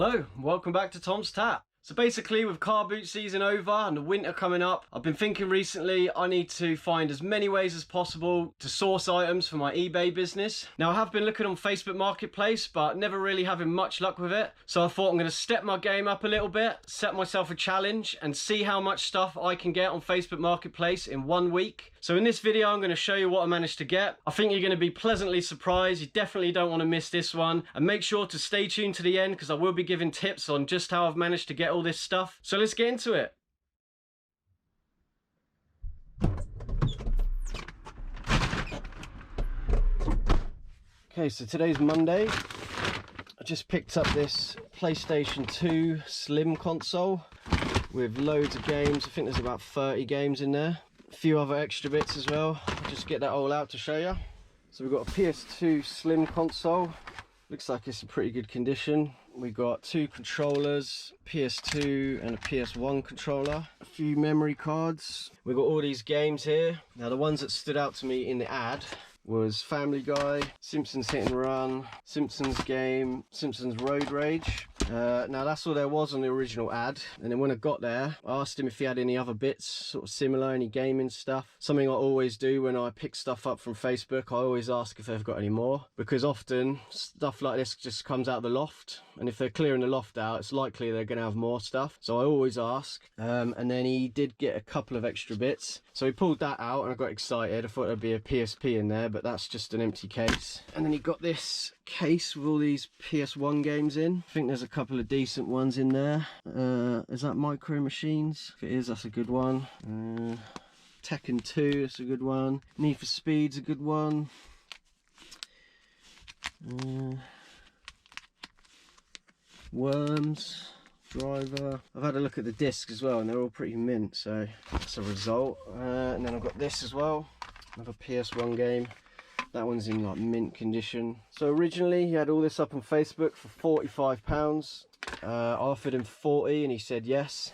Hello, welcome back to Tom's Tap. So basically, with car boot season over and the winter coming up, I've been thinking recently I need to find as many ways as possible to source items for my eBay business. Now I have been looking on Facebook Marketplace, but never really having much luck with it. So I thought I'm going to step my game up a little bit, set myself a challenge and see how much stuff I can get on Facebook Marketplace in 1 week. So in this video, I'm going to show you what I managed to get. I think you're going to be pleasantly surprised. You definitely don't want to miss this one. And make sure to stay tuned to the end because I will be giving tips on just how I've managed to get all this stuff. So let's get into it. Okay, so today's Monday. I just picked up this PlayStation 2 Slim console with loads of games. I think there's about 30 games in there. A few other extra bits as well. I'll just get that all out to show you. So we've got a PS2 Slim console. Looks like it's in pretty good condition. We've got 2 controllers, PS2 and a PS1 controller, a few memory cards. We've got all these games here. Now the ones that stood out to me in the ad was Family Guy, Simpsons Hit and Run, Simpsons Game, Simpsons Road Rage. Now that's all there was on the original ad, and then when I got there I asked him if he had any other bits sort of similar, any gaming stuff. Something I always do when I pick stuff up from Facebook, I always ask if they've got any more, because often stuff like this just comes out of the loft, and if they're clearing the loft out it's likely they're going to have more stuff, so I always ask. And then he did get a couple of extra bits, so he pulled that out and I got excited. I thought there'd be a PSP in there, but that's just an empty case. And then he got this case with all these PS1 games in. I think there's a couple of decent ones in there. Is that Micro Machines? If it is, that's a good one. Tekken 2, that's a good one. Need for Speed's a good one. Worms, Driver. I've had a look at the discs as well and they're all pretty mint, so that's a result. And then I've got this as well, another PS1 game. That one's in like mint condition. So originally he had all this up on Facebook for £45. I offered him 40 and he said yes.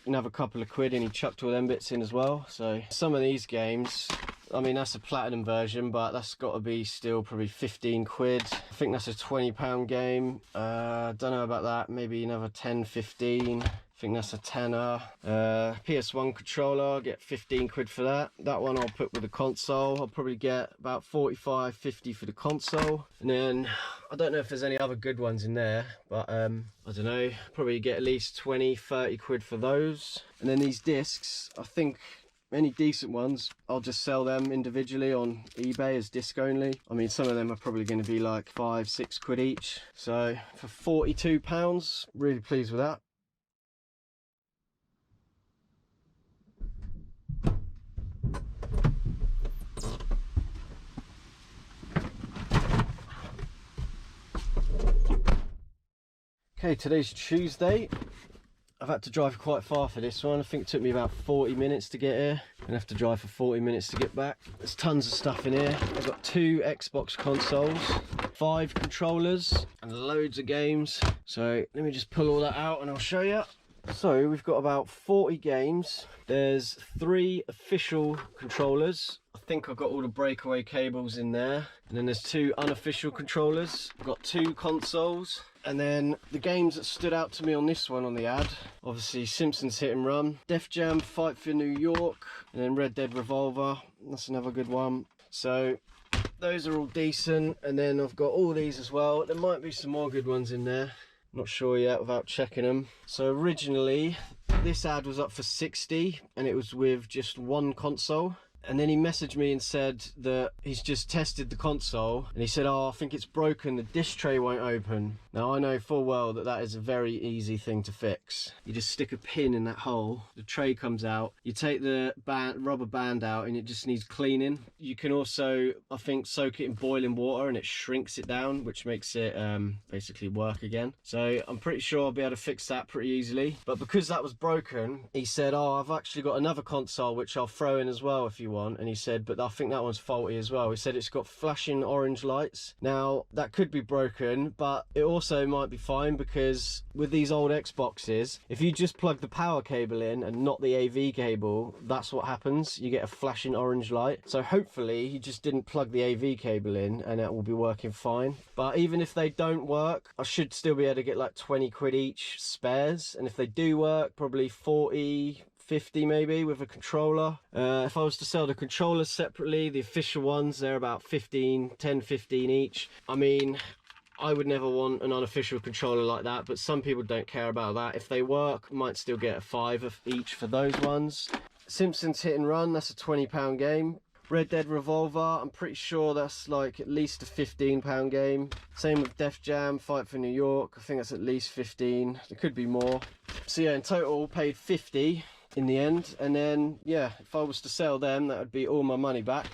Another couple of quid and he chucked all them bits in as well. So some of these games, I mean that's a platinum version, but that's got to be still probably 15 quid. I think that's a £20 game. Don't know about that, maybe another 10, 15. I think that's a tenner. PS1 controller, I'll get 15 quid for that. That one I'll put with the console. I'll probably get about 45, 50 for the console. And then I don't know if there's any other good ones in there, but I don't know, probably get at least 20, 30 quid for those. And then these discs, I think any decent ones, I'll just sell them individually on eBay as disc only. I mean, some of them are probably going to be like 5, 6 quid each. So for £42, really pleased with that. Okay, today's Tuesday. I've had to drive quite far for this one. I think it took me about 40 minutes to get here. I'm gonna have to drive for 40 minutes to get back. There's tons of stuff in here. I've got 2 Xbox consoles, 5 controllers, and loads of games. So let me just pull all that out and I'll show you. So we've got about 40 games. There's 3 official controllers. I think I've got all the breakaway cables in there. And then there's 2 unofficial controllers. I've got 2 consoles. And then the games that stood out to me on this one on the ad, obviously Simpsons Hit and Run, Def Jam Fight for New York, and then Red Dead Revolver. That's another good one. So those are all decent. And then I've got all these as well. There might be some more good ones in there. Not sure yet without checking them. So originally this ad was up for 60 and it was with just 1 console. And then he messaged me and said that he's just tested the console and he said, oh, I think it's broken, the disc tray won't open. Now I know full well that that is a very easy thing to fix. You just stick a pin in that hole, the tray comes out, you take the rubber band out and it just needs cleaning. You can also, I think, soak it in boiling water and it shrinks it down, which makes it basically work again. So I'm pretty sure I'll be able to fix that pretty easily. But because that was broken, he said, oh, I've actually got another console which I'll throw in as well if you want, and he said, but I think that one's faulty as well. He said it's got flashing orange lights. Now that could be broken, but it also might be fine, because with these old Xboxes, if you just plug the power cable in and not the AV cable, that's what happens. You get a flashing orange light. So hopefully he just didn't plug the AV cable in and it will be working fine. But even if they don't work, I should still be able to get like 20 quid each spares, and if they do work, probably 40, 50 maybe with a controller. If I was to sell the controllers separately, the official ones, they're about 10, 15 each. I mean, I would never want an unofficial controller like that, but some people don't care about that. If they work, might still get a 5 of each for those ones. Simpsons Hit and Run, that's a £20 game. Red Dead Revolver, I'm pretty sure that's like at least a £15 game. Same with Def Jam, Fight for New York, I think that's at least 15. There could be more. So yeah, in total paid 50 in the end, and then yeah, if I was to sell them, that would be all my money back.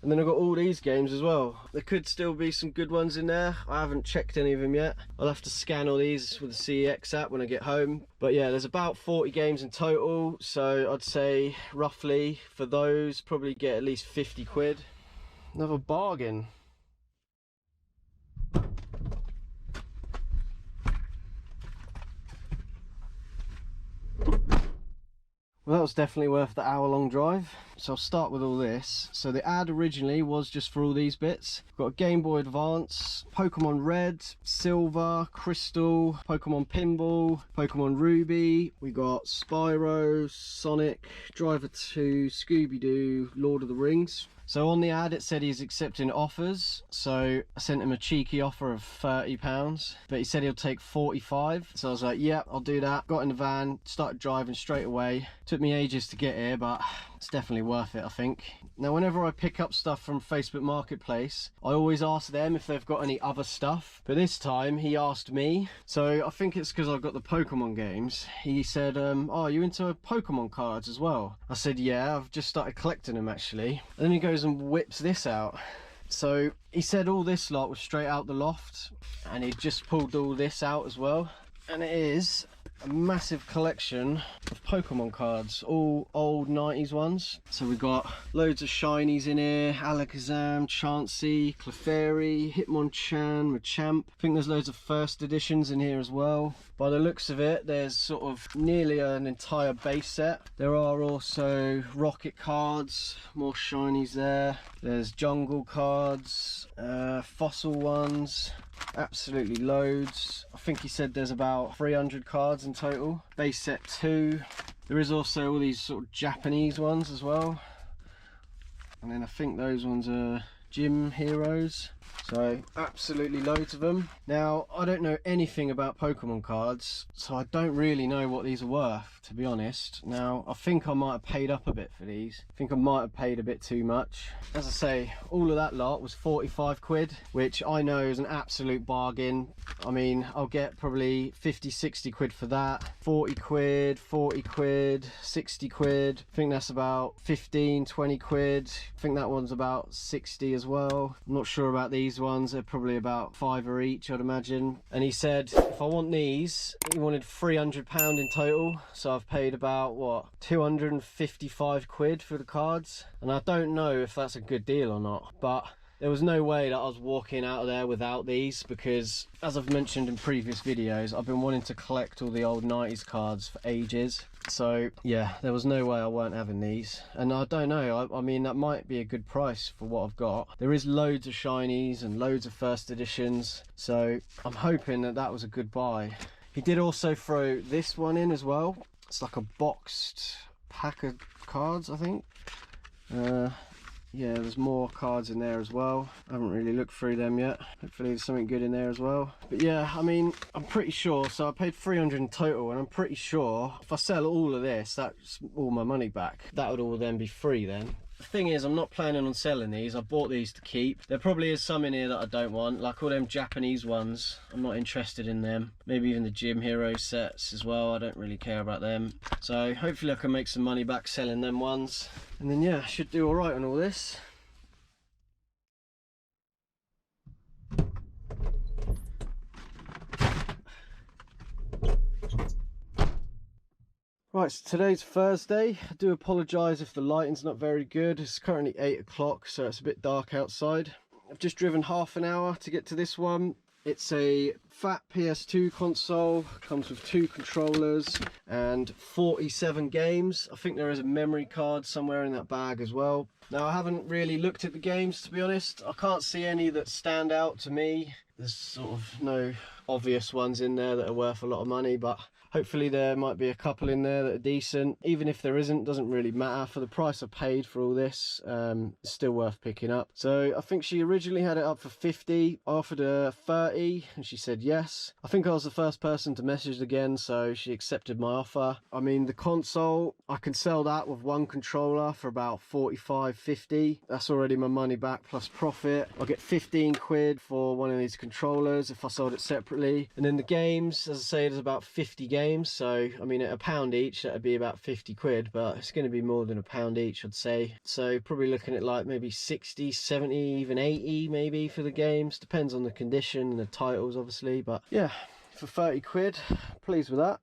And then I've got all these games as well. There could still be some good ones in there. I haven't checked any of them yet. I'll have to scan all these with the CEX app when I get home. But yeah, there's about 40 games in total. So I'd say roughly for those, probably get at least 50 quid. Another bargain. Well, that was definitely worth the hour-long drive. So I'll start with all this. So the ad originally was just for all these bits. We've got a Game Boy Advance, Pokemon Red, Silver, Crystal, Pokemon Pinball, Pokemon Ruby. We got Spyro, Sonic, Driver 2, Scooby-Doo, Lord of the Rings. So on the ad it said he's accepting offers, so I sent him a cheeky offer of £30, but he said he'll take 45. So I was like, yeah, I'll do that. Got in the van, started driving straight away. Took me ages to get here, but it's definitely worth it, I think. Now whenever I pick up stuff from Facebook Marketplace, I always ask them if they've got any other stuff, but this time he asked me. So I think it's because I've got the Pokemon games. He said, oh, are you into Pokemon cards as well? I said, yeah, I've just started collecting them actually. And then he goes and whips this out. So he said all this lot was straight out the loft, and he just pulled all this out as well, and it is a massive collection of Pokemon cards, all old 90s ones. So we've got loads of shinies in here: Alakazam, Chansey, Clefairy, Hitmonchan, Machamp. I think there's loads of first editions in here as well. By the looks of it, there's sort of nearly an entire base set. There are also Rocket cards, more shinies there. There's Jungle cards, Fossil ones, absolutely loads. I think he said there's about 300 cards in total. Base set 2. There is also all these sort of Japanese ones as well. And then I think those ones are gym heroes. So absolutely loads of them. Now I don't know anything about Pokemon cards, so I don't really know what these are worth, to be honest. Now I think I might have paid up a bit for these. I think I might have paid a bit too much. As I say, all of that lot was 45 quid, which I know is an absolute bargain. I mean, I'll get probably 50, 60 quid for that. 40 quid, 40 quid, 60 quid. I think that's about 15, 20 quid. I think that one's about 60 as well. I'm not sure about these ones. They're probably about £5 each, I'd imagine. And he said if I want these, he wanted £300 in total. So I've paid about, what, 255 quid for the cards. And I don't know if that's a good deal or not, but there was no way that I was walking out of there without these, because as I've mentioned in previous videos, I've been wanting to collect all the old 90s cards for ages. So yeah, there was no way I weren't having these. And I don't know, I mean, that might be a good price for what I've got. There is loads of shinies and loads of first editions, so I'm hoping that that was a good buy. He did also throw this one in as well. It's like a boxed pack of cards, I think. Yeah, there's more cards in there as well. I haven't really looked through them yet. Hopefully there's something good in there as well. But yeah, I mean, I'm pretty sure, so I paid 300 in total, and I'm pretty sure if I sell all of this, that's all my money back. That would all then be free then. The thing is, I'm not planning on selling these. I bought these to keep. There probably is some in here that I don't want, like all them Japanese ones. I'm not interested in them. Maybe even the Gym Hero sets as well. I don't really care about them. So hopefully I can make some money back selling them ones. And then yeah, I should do all right on all this. Right, so today's Thursday. I do apologise if the lighting's not very good. It's currently 8 o'clock, so it's a bit dark outside. I've just driven half an hour to get to this one. It's a fat PS2 console, comes with 2 controllers and 47 games. I think there is a memory card somewhere in that bag as well. Now, I haven't really looked at the games, to be honest. I can't see any that stand out to me. There's sort of no obvious ones in there that are worth a lot of money, but hopefully there might be a couple in there that are decent. Even if there isn't, doesn't really matter. For the price I paid for all this, it's still worth picking up. So I think she originally had it up for 50, I offered her 30 and she said yes. I think I was the first person to message again, so she accepted my offer. I mean, the console, I can sell that with 1 controller for about 45, 50. That's already my money back plus profit. I'll get 15 quid for one of these controllers if I sold it separately. And then the games, as I say, there's about 50 games, so I mean, at £1 each, that'd be about 50 quid, but it's going to be more than £1 each, I'd say. So probably looking at like maybe 60, 70, even 80 maybe for the games. Depends on the condition and the titles, obviously, but yeah, for 30 quid, pleased with that.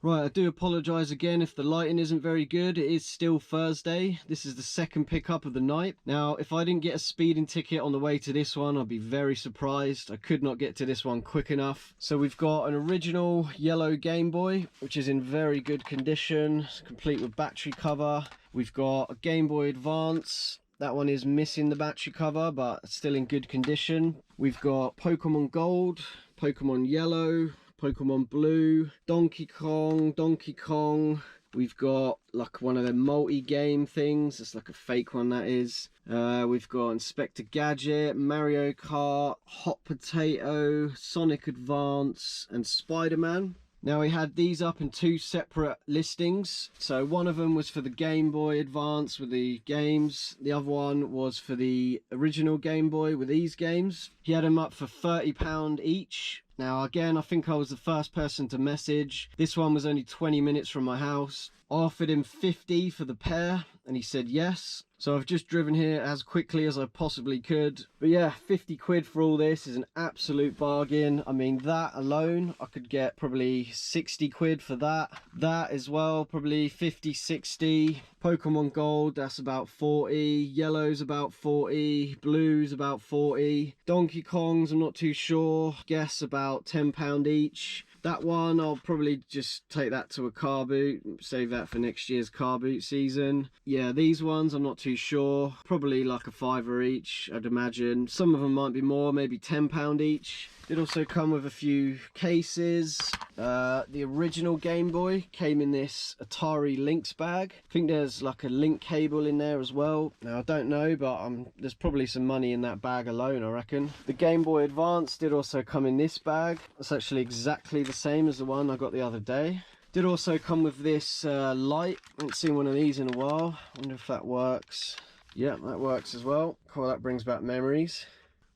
Right, I do apologise again if the lighting isn't very good. It is still Thursday. This is the second pickup of the night. Now, if I didn't get a speeding ticket on the way to this one, I'd be very surprised. I could not get to this one quick enough. So we've got an original yellow Game Boy, which is in very good condition. It's complete with battery cover. We've got a Game Boy Advance. That one is missing the battery cover, but still in good condition. We've got Pokemon Gold, Pokemon Yellow, Pokemon Blue, Donkey Kong. We've got like one of the multi-game things. It's like a fake one, that is. We've got Inspector Gadget, Mario Kart, Hot Potato, Sonic Advance, and Spider-Man. Now, we had these up in 2 separate listings. So one of them was for the Game Boy Advance with the games. The other one was for the original Game Boy with these games. He had them up for £30 each. Now, again, I think I was the first person to message. This one was only 20 minutes from my house. I offered him 50 for the pair and he said yes. So I've just driven here as quickly as I possibly could. But yeah, 50 quid for all this is an absolute bargain. I mean, that alone, I could get probably 60 quid for that. That as well, probably 50, 60. Pokemon Gold, that's about 40. Yellow's about 40. Blue's about 40. Donkey Kong's, I'm not too sure. Guess about £10 each. That one, I'll probably just take that to a car boot, save that for next year's car boot season. Yeah, these ones, I'm not too sure. Probably like a £5 each, I'd imagine. Some of them might be more, maybe £10 each. Did also come with a few cases. The original Game Boy came in this Atari Lynx bag. I think there's like a link cable in there as well. Now, I don't know, but there's probably some money in that bag alone, I reckon. The Game Boy Advance did also come in this bag. It's actually exactly the same as the one I got the other day. Did also come with this light. I haven't seen one of these in a while. Wonder if that works. Yeah, that works as well. Cool, that brings back memories.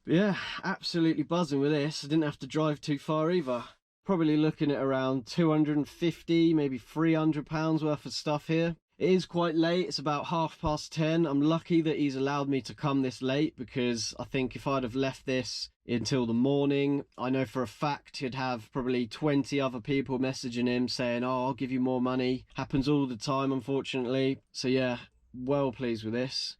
But yeah, absolutely buzzing with this. I didn't have to drive too far either. Probably looking at around 250, maybe £300 worth of stuff here. It is quite late, it's about 10:30. I'm lucky that he's allowed me to come this late, because I think if I'd have left this until the morning, I know for a fact he'd have probably 20 other people messaging him saying, oh, I'll give you more money. Happens all the time, unfortunately. So yeah, well pleased with this.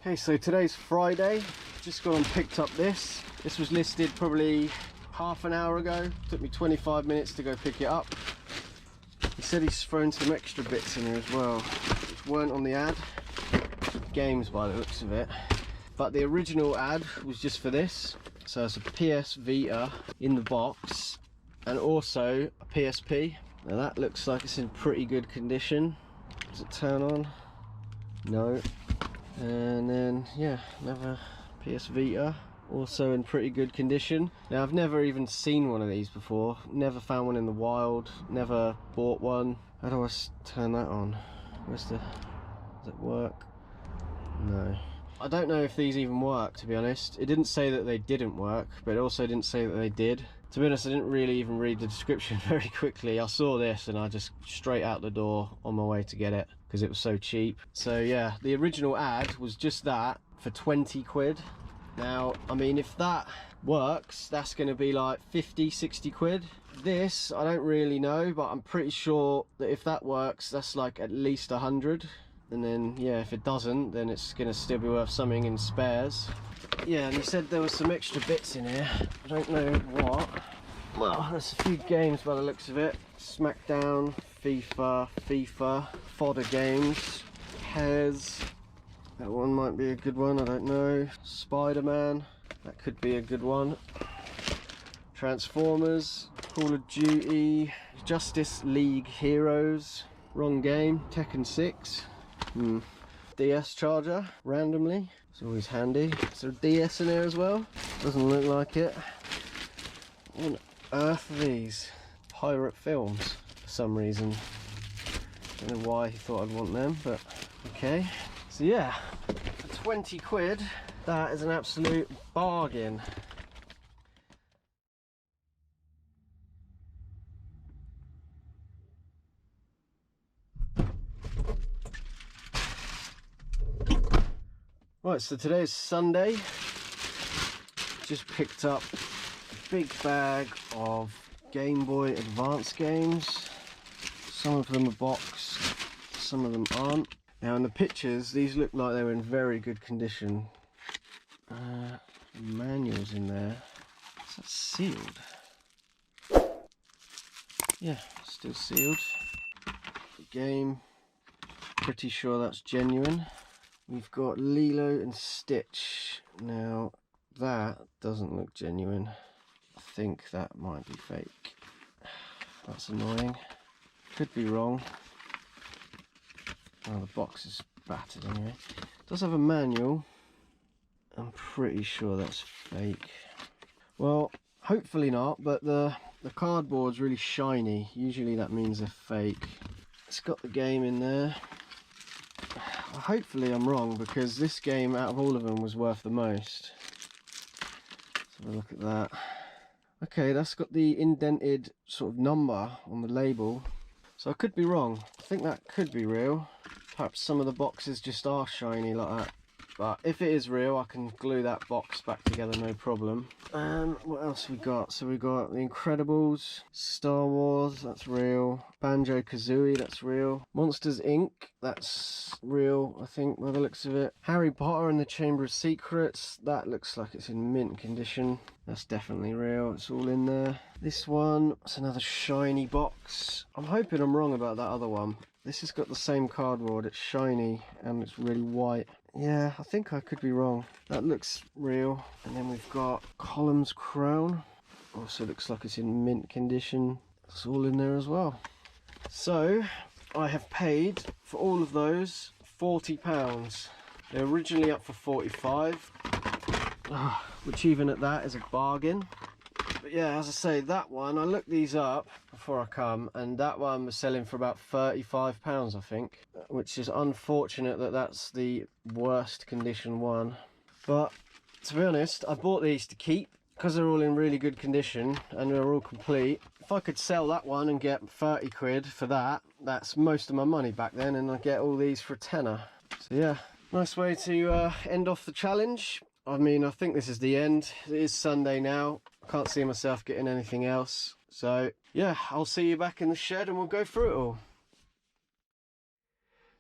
Okay, so today's Friday. Just gone and picked up this. This was listed probably half an hour ago. Took me 25 minutes to go pick it up. He said he's thrown some extra bits in there as well, which weren't on the ad. Games by the looks of it. But the original ad was just for this. So it's a PS Vita in the box and also a PSP. Now that looks like it's in pretty good condition. Does it turn on? No. And then yeah, another PS Vita, also in pretty good condition. Now, I've never even seen one of these before, never found one in the wild, never bought one. How do I turn that on? Does it work? No. I don't know if these even work, to be honest. It didn't say that they didn't work, but it also didn't say that they did. To be honest, I didn't really even read the description very quickly. I saw this and I just straight out the door on my way to get it because it was so cheap. So yeah, the original ad was just that for 20 quid. Now, I mean, if that works, that's going to be like 50, 60 quid. This, I don't really know, but I'm pretty sure that if that works, that's like at least 100. And then, yeah, if it doesn't, then it's going to still be worth something in spares. Yeah, and he said there was some extra bits in here. I don't know what. Well, there's a few games by the looks of it. Smackdown, FIFA, fodder games, Pez. That one might be a good one, I don't know. Spider-Man, that could be a good one. Transformers, Call of Duty, Justice League Heroes, wrong game, Tekken 6. DS charger, randomly, it's always handy. Is there a DS in there as well? Doesn't look like it. What on earth are these? Pirate films, for some reason. Don't know why he thought I'd want them, but okay. So yeah, for 20 quid, that is an absolute bargain. Right, so today's Sunday. Just picked up a big bag of Game Boy Advance games. Some of them are boxed, some of them aren't. Now in the pictures, these look like they were in very good condition. Manuals in there. Is that sealed? Yeah, still sealed. The game, pretty sure that's genuine. We've got Lilo and Stitch. Now that doesn't look genuine. I think that might be fake. That's annoying. Could be wrong. Oh, the box is battered anyway. It does have a manual. I'm pretty sure that's fake. Well, hopefully not, but the cardboard's really shiny. Usually that means they're fake. It's got the game in there. Hopefully I'm wrong, because this game out of all of them was worth the most. Let's have a look at that. Okay, that's got the indented sort of number on the label, so I could be wrong. I think that could be real. Perhaps some of the boxes just are shiny like that. But if it is real, I can glue that box back together, no problem. What else we got? So we got The Incredibles, Star Wars, that's real. Banjo-Kazooie, that's real. Monsters Inc., that's real, I think, by the looks of it. Harry Potter and the Chamber of Secrets, that looks like it's in mint condition. That's definitely real, it's all in there. This one, it's another shiny box. I'm hoping I'm wrong about that other one. This has got the same cardboard, it's shiny and it's really white. Yeah, I think I could be wrong. That looks real. And then we've got Columns Crown. Also looks like it's in mint condition. It's all in there as well. So, I have paid for all of those £40. They're originally up for 45, which even at that is a bargain. But yeah, as I say, that one, I looked these up before I come, and that one was selling for about £35, I think, which is unfortunate that that's the worst condition one. But to be honest, I bought these to keep because they're all in really good condition and they're all complete. If I could sell that one and get 30 quid for that, that's most of my money back then, and I get all these for a tenner. So yeah, nice way to end off the challenge. I mean, I think this is the end. It is Sunday now. I can't see myself getting anything else. So yeah, I'll see you back in the shed and we'll go through it all.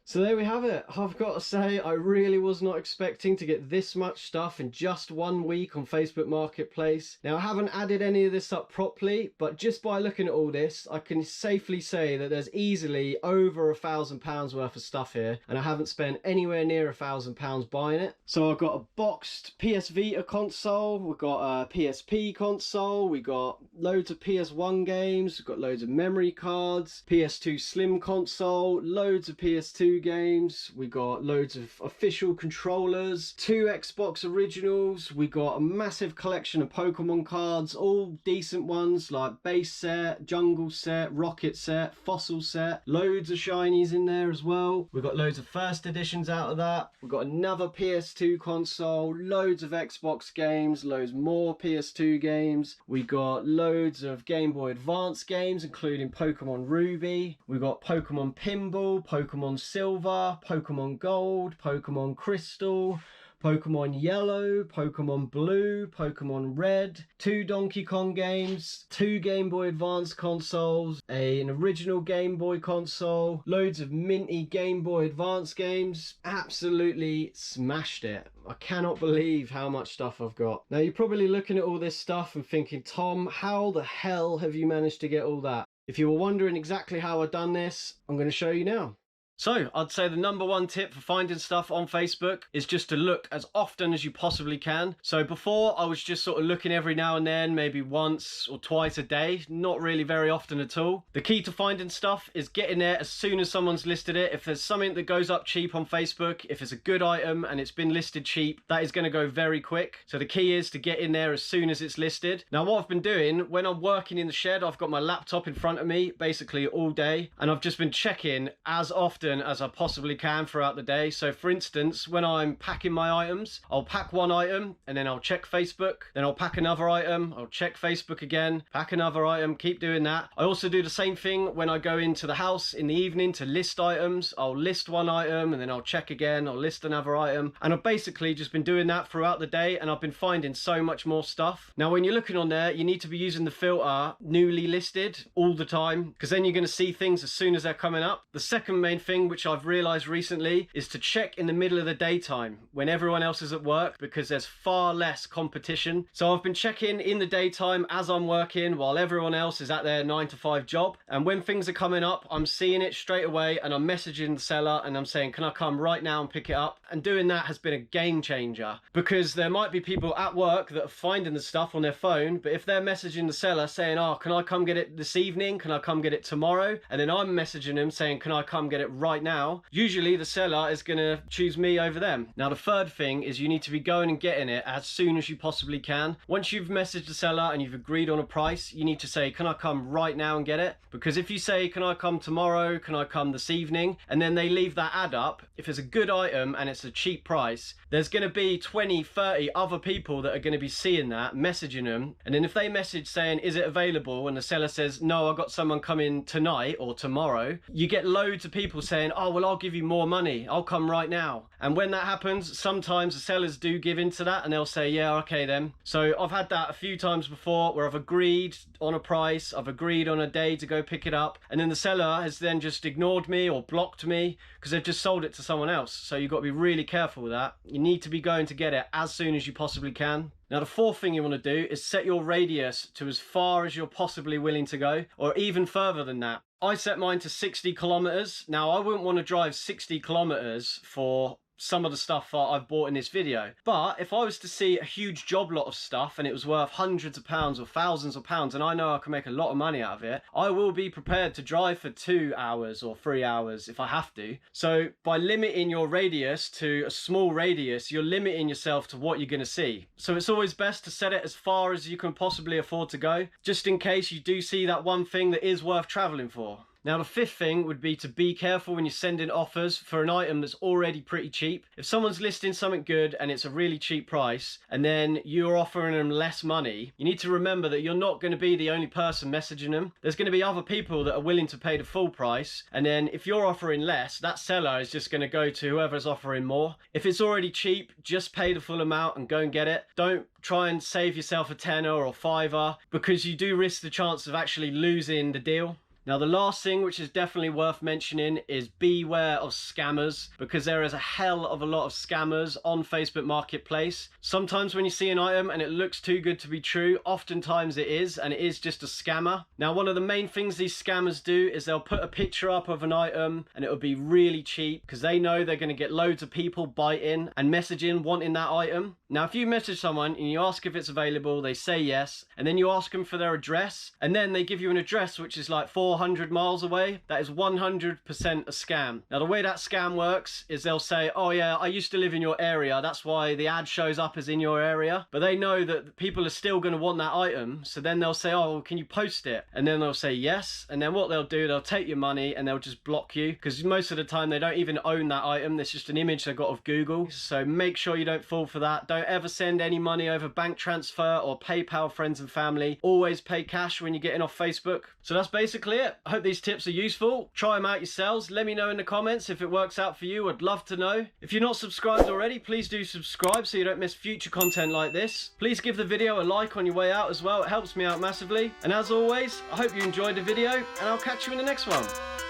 So there we have it. I've got to say, I really was not expecting to get this much stuff in just 1 week on Facebook Marketplace. Now, I haven't added any of this up properly, but just by looking at all this, I can safely say that there's easily over £1,000 worth of stuff here, and I haven't spent anywhere near £1,000 buying it. So I've got a boxed PS Vita console, we've got a PSP console, we got loads of PS1 games, we've got loads of memory cards, PS2 Slim console, loads of PS2 PS2 games, we got loads of official controllers, 2 Xbox originals, we got a massive collection of Pokemon cards, all decent ones like base set, jungle set, rocket set, fossil set, loads of shinies in there as well. We've got loads of first editions out of that. We've got another PS2 console, loads of Xbox games, loads more PS2 games. We got loads of Game Boy Advance games, including Pokemon Ruby. We've got Pokemon Pinball, Pokemon Silver, Pokemon Gold, Pokemon Crystal, Pokemon Yellow, Pokemon Blue, Pokemon Red, 2 Donkey Kong games, 2 Game Boy Advance consoles, an original Game Boy console, loads of minty Game Boy Advance games. Absolutely smashed it. I cannot believe how much stuff I've got. Now you're probably looking at all this stuff and thinking, Tom, how the hell have you managed to get all that? If you were wondering exactly how I've done this, I'm going to show you now. So I'd say the #1 tip for finding stuff on Facebook is just to look as often as you possibly can. So before I was just sort of looking every now and then, maybe once or twice a day, not really very often at all. The key to finding stuff is getting there as soon as someone's listed it. If there's something that goes up cheap on Facebook, if it's a good item and it's been listed cheap, that is going to go very quick. So the key is to get in there as soon as it's listed. Now what I've been doing when I'm working in the shed, I've got my laptop in front of me basically all day, and I've just been checking as often as I possibly can throughout the day. So for instance, when I'm packing my items, I'll pack one item and then I'll check Facebook, then I'll pack another item, I'll check Facebook again, pack another item, keep doing that. I also do the same thing when I go into the house in the evening to list items. I'll list one item and then I'll check again, I'll list another item, and I've basically just been doing that throughout the day, and I've been finding so much more stuff. Now when you're looking on there, you need to be using the filter newly listed all the time, because then you're going to see things as soon as they're coming up. The second main thing which I've realized recently is to check in the middle of the daytime when everyone else is at work, because there's far less competition. So I've been checking in the daytime as I'm working while everyone else is at their 9-to-5 job, and when things are coming up, I'm seeing it straight away and I'm messaging the seller and I'm saying, can I come right now and pick it up? And doing that has been a game changer, because there might be people at work that are finding the stuff on their phone, but if they're messaging the seller saying, oh, can I come get it this evening, can I come get it tomorrow, and then I'm messaging them saying, can I come get it right now, usually the seller is going to choose me over them. Now the third thing is you need to be going and getting it as soon as you possibly can. Once you've messaged the seller and you've agreed on a price, you need to say, can I come right now and get it? Because if you say, can I come tomorrow, can I come this evening, and then they leave that ad up, if it's a good item and it's a cheap price, there's going to be 20, 30 other people that are going to be seeing that, messaging them, and then if they message saying, is it available, and the seller says, no, I got someone coming tonight or tomorrow, you get loads of people saying, oh, well, I'll give you more money, I'll come right now. And when that happens, sometimes the sellers do give into that and they'll say, yeah, okay then. So I've had that a few times before where I've agreed on a price, I've agreed on a day to go pick it up, and then the seller has then just ignored me or blocked me because they've just sold it to someone else. So you've got to be really careful with that. You need to be going to get it as soon as you possibly can. Now the fourth thing you want to do is set your radius to as far as you're possibly willing to go, or even further than that. I set mine to 60 kilometers. Now I wouldn't want to drive 60 kilometers for some of the stuff that I've bought in this video, but if I was to see a huge job lot of stuff and it was worth hundreds of pounds or thousands of pounds and I know I can make a lot of money out of it, I will be prepared to drive for 2 hours or 3 hours if I have to. So by limiting your radius to a small radius, you're limiting yourself to what you're going to see. So it's always best to set it as far as you can possibly afford to go, just in case you do see that one thing that is worth traveling for. Now the fifth thing would be to be careful when you're sending offers for an item that's already pretty cheap. If someone's listing something good and it's a really cheap price and then you're offering them less money, you need to remember that you're not going to be the only person messaging them. There's going to be other people that are willing to pay the full price, and then if you're offering less, that seller is just going to go to whoever's offering more. If it's already cheap, just pay the full amount and go and get it. Don't try and save yourself a tenner or fiver, because you do risk the chance of actually losing the deal. Now the last thing, which is definitely worth mentioning, is beware of scammers, because there is a hell of a lot of scammers on Facebook Marketplace. Sometimes when you see an item and it looks too good to be true, oftentimes it is, and it is just a scammer. Now one of the main things these scammers do is they'll put a picture up of an item and it will be really cheap because they know they're going to get loads of people biting and messaging wanting that item. Now if you message someone and you ask if it's available, they say yes, and then you ask them for their address, and then they give you an address which is like 4 400 miles away, that is 100% a scam. Now the way that scam works is they'll say, oh yeah, I used to live in your area, that's why the ad shows up as in your area. But they know that people are still going to want that item, so then they'll say, oh, can you post it? And then they'll say yes, and then what they'll do, they'll take your money and they'll just block you, because most of the time they don't even own that item. It's just an image they got of Google. So make sure you don't fall for that. Don't ever send any money over bank transfer or PayPal, friends and family. Always pay cash when you're getting off Facebook. So that's basically it. I hope these tips are useful. Try them out yourselves. Let me know in the comments if it works out for you. I'd love to know. If you're not subscribed already, please do subscribe so you don't miss future content like this. Please give the video a like on your way out as well. It helps me out massively. And as always, I hope you enjoyed the video, and I'll catch you in the next one.